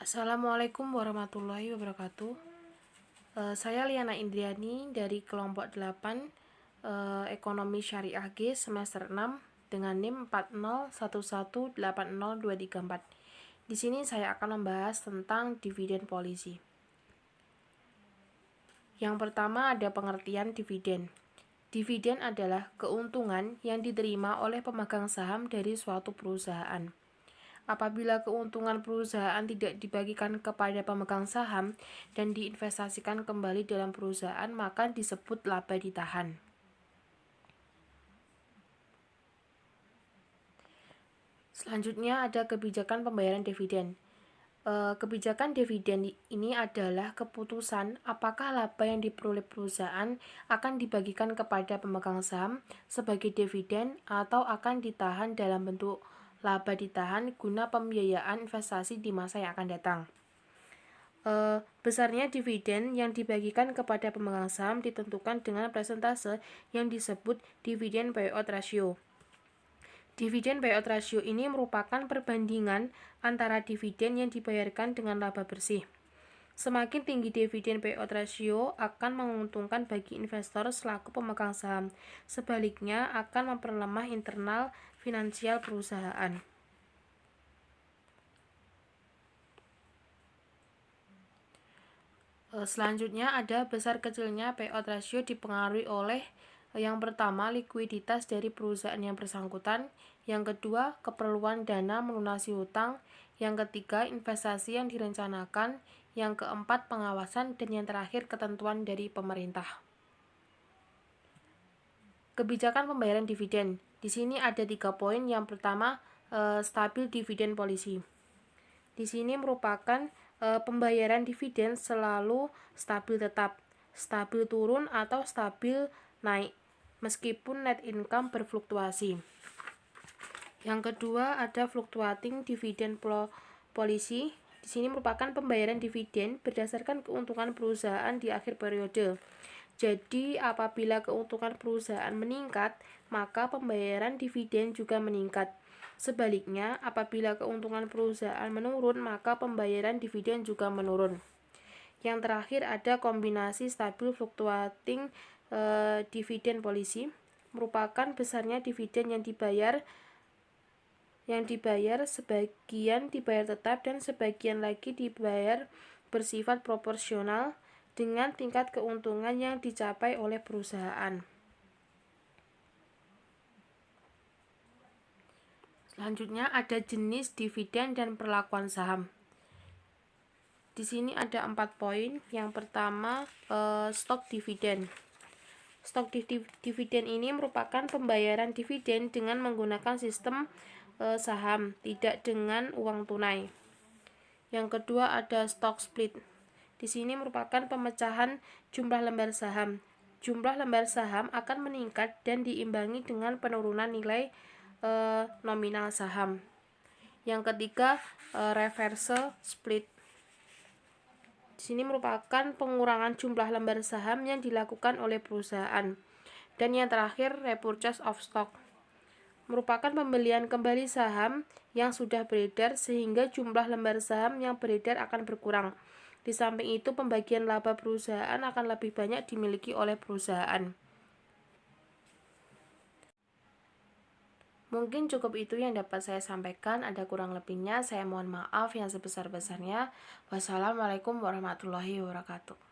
Assalamualaikum warahmatullahi wabarakatuh. Saya Liana Indriani dari kelompok 8 Ekonomi Syariah G semester 6 dengan NIM 4011802334. Di sini saya akan membahas tentang dividen polisi. Yang pertama ada pengertian dividen. Dividen adalah keuntungan yang diterima oleh pemegang saham dari suatu perusahaan. Apabila keuntungan perusahaan tidak dibagikan kepada pemegang saham dan diinvestasikan kembali dalam perusahaan, maka disebut laba ditahan. Selanjutnya ada kebijakan pembayaran dividen. Kebijakan dividen ini adalah keputusan apakah laba yang diperoleh perusahaan akan dibagikan kepada pemegang saham sebagai dividen atau akan ditahan dalam bentuk laba ditahan guna pembiayaan investasi di masa yang akan datang. Besarnya dividen yang dibagikan kepada pemegang saham ditentukan dengan persentase yang disebut dividen payout ratio. Dividen payout ratio ini merupakan perbandingan antara dividen yang dibayarkan dengan laba bersih. Semakin tinggi dividen payout ratio akan menguntungkan bagi investor selaku pemegang saham. Sebaliknya akan memperlemah internal finansial perusahaan. Selanjutnya ada besar kecilnya payout ratio dipengaruhi oleh yang pertama, likuiditas dari perusahaan yang bersangkutan. Yang kedua, keperluan dana melunasi hutang. Yang ketiga, investasi yang direncanakan. Yang keempat, pengawasan. Dan yang terakhir, ketentuan dari pemerintah. Kebijakan pembayaran dividen. Di sini ada 3 poin. Yang pertama, stabil dividen polisi. Di sini merupakan pembayaran dividen selalu stabil tetap, stabil turun atau stabil naik, meskipun net income berfluktuasi. Yang kedua ada fluctuating dividend policy. Di sini merupakan pembayaran dividen berdasarkan keuntungan perusahaan di akhir periode. Jadi apabila keuntungan perusahaan meningkat, maka pembayaran dividen juga meningkat. Sebaliknya, apabila keuntungan perusahaan menurun, maka pembayaran dividen juga menurun. Yang terakhir ada kombinasi stabil fluctuating dividend policy, merupakan besarnya dividen yang dibayar sebagian dibayar tetap dan sebagian lagi dibayar bersifat proporsional dengan tingkat keuntungan yang dicapai oleh perusahaan. Selanjutnya ada jenis dividen dan perlakuan saham. Di sini ada 4 poin. Yang pertama, stok dividen. Stok dividen ini merupakan pembayaran dividen dengan menggunakan sistem saham, tidak dengan uang tunai. Yang kedua ada stock split. Di sini merupakan pemecahan jumlah lembar saham. Jumlah lembar saham akan meningkat dan diimbangi dengan penurunan nilai nominal saham. Yang ketiga, reverse split. Di sini merupakan pengurangan jumlah lembar saham yang dilakukan oleh perusahaan. Dan yang terakhir, repurchase of stock, merupakan pembelian kembali saham yang sudah beredar sehingga jumlah lembar saham yang beredar akan berkurang. Di samping itu, pembagian laba perusahaan akan lebih banyak dimiliki oleh perusahaan. Mungkin cukup itu yang dapat saya sampaikan. Ada kurang lebihnya, saya mohon maaf yang sebesar-besarnya. Wassalamualaikum warahmatullahi wabarakatuh.